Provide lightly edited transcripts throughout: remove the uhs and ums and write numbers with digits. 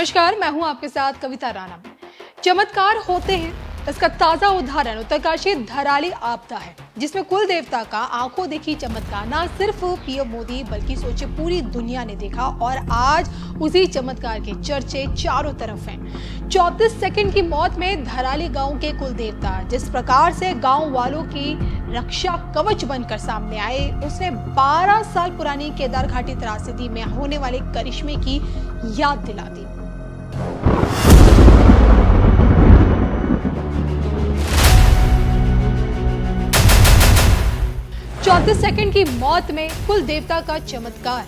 नमस्कार, मैं हूं आपके साथ कविता राणा। चमत्कार होते हैं, इसका ताजा उदाहरण उत्तरकाशी धराली आपदा है, जिसमें कुल देवता का आंखों देखी चमत्कार न सिर्फ पीएम मोदी बल्कि सोचे पूरी दुनिया ने देखा और आज उसी चमत्कार के चर्चे चारों तरफ हैं। 34 सेकंड की मौत में धराली गांव के कुल देवता जिस प्रकार से गांव वालों की रक्षा कवच बनकर सामने आए, उसने 12 साल पुरानी केदार घाटी त्रासदी में होने वाले करिश्मे की याद दिला दी। चौंतीस सेकंड की मौत में कुल देवता का चमत्कार।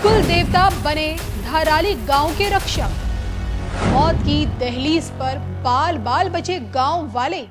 कुल देवता बने धराली गांव के रक्षक। मौत की दहलीज पर बाल बाल बचे गांव वाले।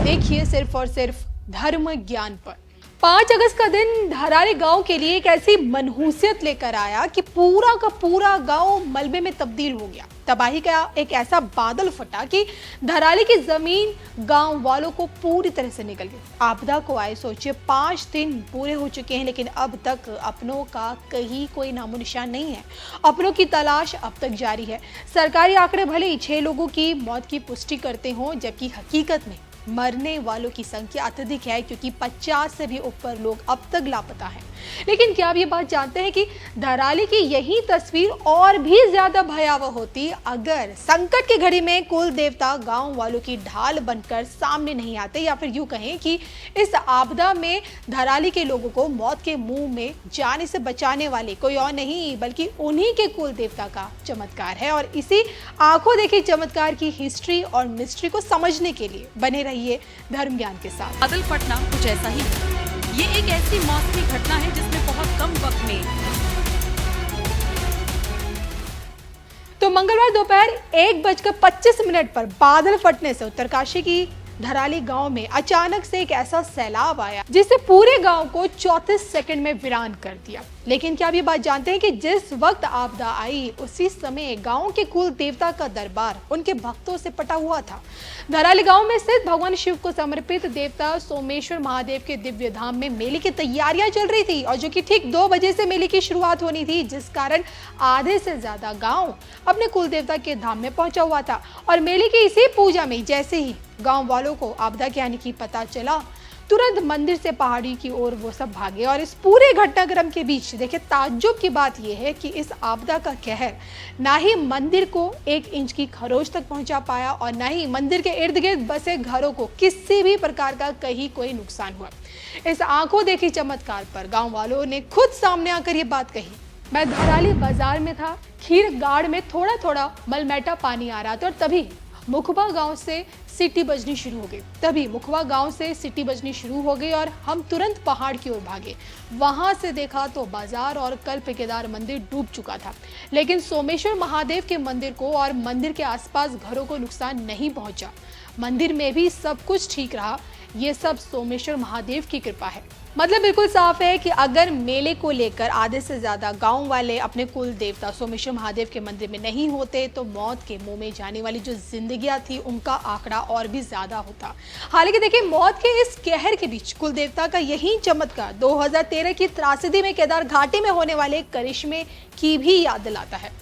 देखिए सिर्फ और सिर्फ धर्म ज्ञान पर। 5 अगस्त का दिन धराली गांव के लिए एक ऐसी मनहूसियत लेकर आया कि पूरा का पूरा गांव मलबे में तब्दील हो गया। तबाही का एक ऐसा बादल फटा कि धराली की जमीन गांव वालों को पूरी तरह से निकल गई। आपदा को आए सोचिए 5 दिन पूरे हो चुके हैं, लेकिन अब तक अपनों का कहीं कोई नामो निशान नहीं है। अपनों की तलाश अब तक जारी है। सरकारी आंकड़े भले ही 6 लोगों की मौत की पुष्टि करते हों, जबकि हकीकत में मरने वालों की संख्या अत्यधिक है, क्योंकि 50 से भी ऊपर लोग अब तक लापता हैं। लेकिन क्या आप ये बात जानते हैं कि धराली की यही तस्वीर और भी ज्यादा भयावह होती अगर संकट की घड़ी में कुल देवता गांव वालों की ढाल बनकर सामने नहीं आते, या फिर यूं कहें कि इस आपदा में धराली के लोगों को मौत के मुंह में जाने से बचाने वाले कोई और नहीं बल्कि उन्हीं के कुल देवता का चमत्कार है। और इसी आंखों देखी चमत्कार की हिस्ट्री और मिस्ट्री को समझने के लिए बने रहिए धर्म ज्ञान के साथ। बादल फटना कुछ ऐसा ही है। ये एक ऐसी मौसमी घटना है जिसमें बहुत कम वक्त में तो मंगलवार दोपहर 1:25 पर बादल फटने से उत्तरकाशी की धराली गांव में अचानक से एक ऐसा सैलाब आया जिससे पूरे गांव को 34 सेकंड में वीरान कर दिया। लेकिन क्या आप ये बात जानते हैं कि जिस वक्त आपदा आई उसी समय गांव के कुल देवता का दरबार उनके भक्तों से पटा हुआ था। धराली गांव में स्थित भगवान शिव को समर्पित देवता सोमेश्वर महादेव के दिव्य धाम में मेले की तैयारियां चल रही थी, और जो कि ठीक 2 बजे से मेले की शुरुआत होनी थी, जिस कारण आधे से ज्यादा गांव अपने कुल देवता के धाम में पहुंचा हुआ था। और मेले की इसी पूजा में जैसे ही गांव वालों को आपदा के आने की पता चला, तुरंत मंदिर से पहाड़ी की ओर वो सब भागे। और इस पूरे घटनाक्रम के बीच देखिए ताज्जुब की बात यह है कि इस आपदा का कहर ना ही मंदिर को 1 इंच की खरोच तक पहुंचा पाया और ना ही मंदिर के इर्द गिर्द बसे घरों को किसी भी प्रकार का कहीं कोई नुकसान हुआ। इस आंखों देखी चमत्कार पर गाँव वालों ने खुद सामने आकर ये बात कही। मैं धराली बाजार में था, खीर गाड़ में थोड़ा थोड़ा मलमेटा पानी आ रहा था, और तभी मुखबा गांव से सिटी बजनी शुरू हो गई और हम तुरंत पहाड़ की ओर भागे। वहां से देखा तो बाजार और कल्प केदार मंदिर डूब चुका था, लेकिन सोमेश्वर महादेव के मंदिर को और मंदिर के आसपास घरों को नुकसान नहीं पहुंचा। मंदिर में भी सब कुछ ठीक रहा। ये सब सोमेश्वर महादेव की कृपा है। मतलब बिल्कुल साफ है कि अगर मेले को लेकर आधे से ज्यादा गांव वाले अपने कुल देवता सोमेश्वर महादेव के मंदिर में नहीं होते तो मौत के मुंह में जाने वाली जो जिंदगियां थी उनका आंकड़ा और भी ज्यादा होता। हालांकि देखिए मौत के इस कहर के बीच कुल देवता का यही चमत्कार 2013 की त्रासदी में केदार घाटी में होने वाले करिश्मे की भी याद दिलाता है।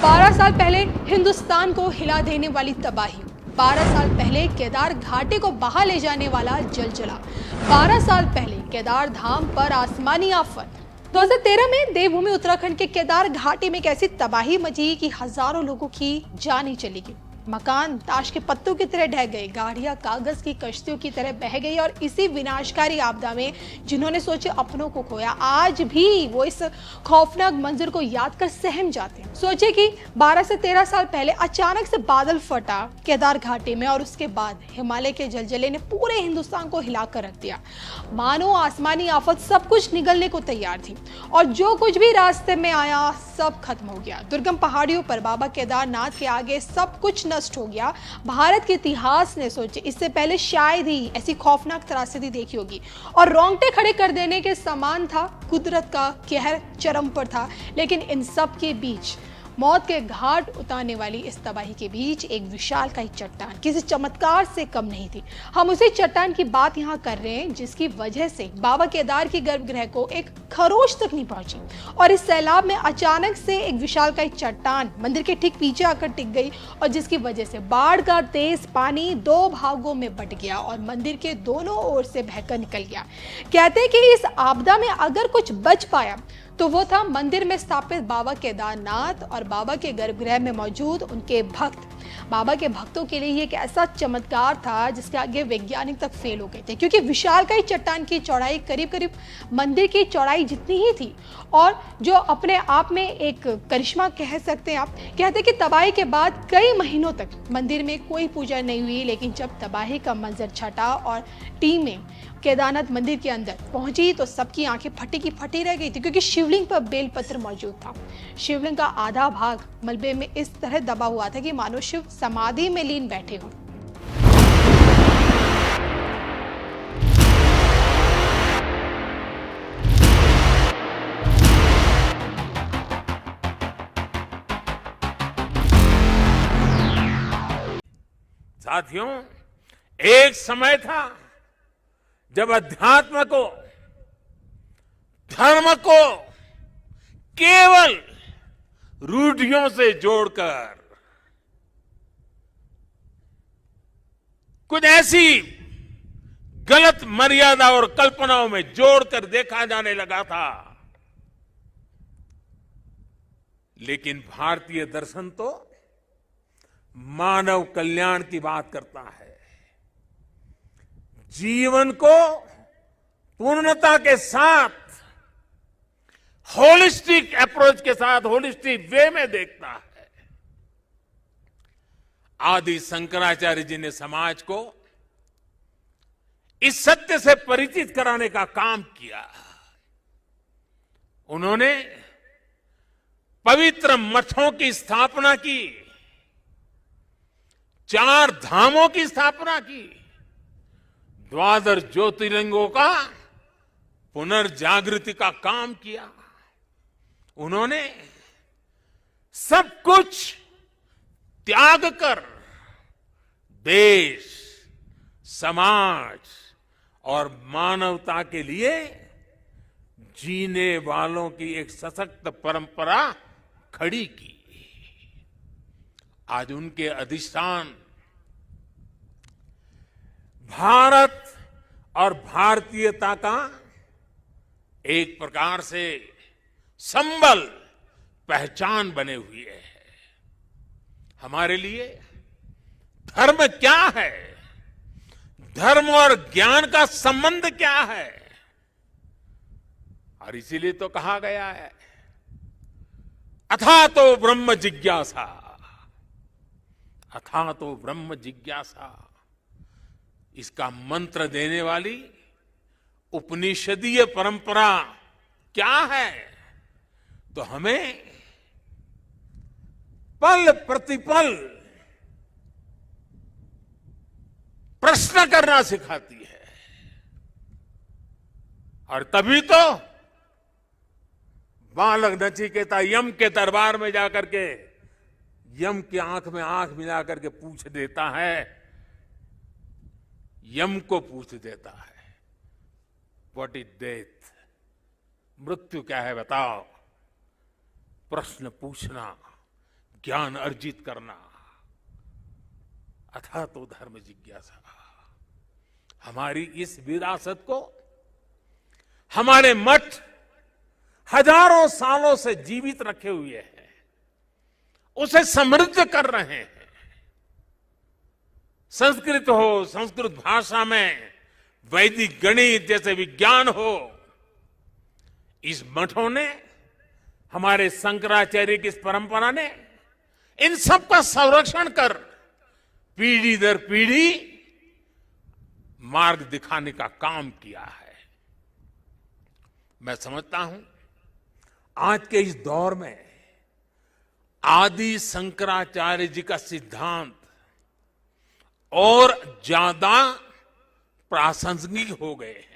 12 साल पहले हिंदुस्तान को हिला देने वाली तबाही, 12 साल पहले केदार घाटी को बहा ले जाने वाला जलजला, 12 साल पहले केदार धाम पर आसमानी आफत। 2013 में देवभूमि उत्तराखंड के केदार घाटी में एक ऐसी तबाही मची कि हजारों लोगों की जान ही चली गई। मकान ताश के पत्तों की तरह ढह गए, गाड़ियां कागज की कश्तियों की तरह बह गई। और इसी विनाशकारी आपदा में जिन्होंने सोचे अपनों को खोया, आज भी वो इस खौफनाक मंजर को याद कर सहम जाते हैं। सोचे कि 12 से 13 साल पहले अचानक से बादल फटा केदार घाटी में और उसके बाद हिमालय के जलजले ने पूरे हिंदुस्तान को हिलाकर रख दिया। मानो आसमानी आफत सब कुछ निगलने को तैयार थी और जो कुछ भी रास्ते में आया सब खत्म हो गया। दुर्गम पहाड़ियों पर बाबा केदारनाथ के आगे सब कुछ नष्ट हो गया। भारत के इतिहास ने सोचे इससे पहले शायद ही ऐसी खौफनाक त्रासदी देखी होगी और रोंगटे खड़े कर देने के समान था। कुदरत का कहर चरम पर था, लेकिन इन सब के बीच मौत के घाट उतारने वाली इस तबाही के बीच एक विशालकाय चट्टान किसी चमत्कार से कम नहीं थी। हम उसी चट्टान की बात यहाँ कर रहे हैं जिसकी वजह से बाबा केदार की गर्भगृह को एक खरोच तक नहीं पहुंची और इस सैलाब में अचानक से एक विशालकाय चट्टान मंदिर के ठीक पीछे आकर टिक गई और जिसकी वजह से बाढ़ का तेज पानी दो भागों में बट गया और मंदिर के दोनों ओर से बहकर निकल गया। कहते हैं कि इस आपदा में अगर कुछ बच पाया तो वो था मंदिर में स्थापित बाबा केदारनाथ और बाबा के गर्भगृह में मौजूद उनके भक्त। बाबा के भक्तों के लिए ये एक ऐसा चमत्कार था जिसके आगे वैज्ञानिक तक फेल हो गए थे, क्योंकि विशालकाय चट्टान की चौड़ाई करीब करीब मंदिर की चौड़ाई जितनी ही थी और जो अपने आप में एक करिश्मा कह सकते हैं आप। कहते कि तबाही के बाद कई महीनों तक मंदिर में कोई पूजा नहीं हुई, लेकिन जब तबाही का मंजर छटा और टीमें केदारनाथ मंदिर के अंदर पहुंची तो सबकी आंखें फटी की फटी रह गई थी, क्योंकि शिवलिंग पर बेलपत्र मौजूद था। शिवलिंग का आधा भाग मलबे में इस तरह दबा हुआ था कि मानो शिव समाधि में लीन बैठे हों। साथियों, एक समय था जब अध्यात्म को, धर्म को केवल रूढ़ियों से जोड़कर कुछ ऐसी गलत मर्यादा और कल्पनाओं में जोड़कर देखा जाने लगा था। लेकिन भारतीय दर्शन तो मानव कल्याण की बात करता है, जीवन को पूर्णता के साथ, होलिस्टिक अप्रोच के साथ, होलिस्टिक वे में देखता है। आदि शंकराचार्य जी ने समाज को इस सत्य से परिचित कराने का काम किया। उन्होंने पवित्र मठों की स्थापना की, 4 धामों की स्थापना की, 12 ज्योतिर्लिंगों का पुनर्जागृति का काम किया। उन्होंने सब कुछ त्याग कर देश, समाज और मानवता के लिए जीने वालों की एक सशक्त परंपरा खड़ी की। आज उनके अधिष्ठान भारत और भारतीयता का एक प्रकार से संबल, पहचान बने हुए है। हमारे लिए धर्म क्या है, धर्म और ज्ञान का संबंध क्या है, और इसीलिए तो कहा गया है अथा तो ब्रह्म जिज्ञासा, अथा तो ब्रह्म जिज्ञासा। इसका मंत्र देने वाली उपनिषदीय परंपरा क्या है? तो हमें पल प्रतिपल प्रश्न करना सिखाती है। और तभी तो बालक नचिकेता यम के दरबार में जाकर के यम की आंख में आंख मिला करके पूछ देता है, यम को पूछ देता है, व्हाट इज डेथ? मृत्यु क्या है बताओ। प्रश्न पूछना, ज्ञान अर्जित करना, अथा तो धर्म जिज्ञासा। हमारी इस विरासत को हमारे मठ हजारों सालों से जीवित रखे हुए हैं, उसे समृद्ध कर रहे हैं। संस्कृत हो, संस्कृत भाषा में वैदिक गणित जैसे विज्ञान हो, इस मठों ने, हमारे शंकराचार्य की इस परंपरा ने इन सब का संरक्षण कर पीढ़ी दर पीढ़ी मार्ग दिखाने का काम किया है। मैं समझता हूं आज के इस दौर में आदि शंकराचार्य जी का सिद्धांत और ज्यादा प्रासंगिक हो गए हैं।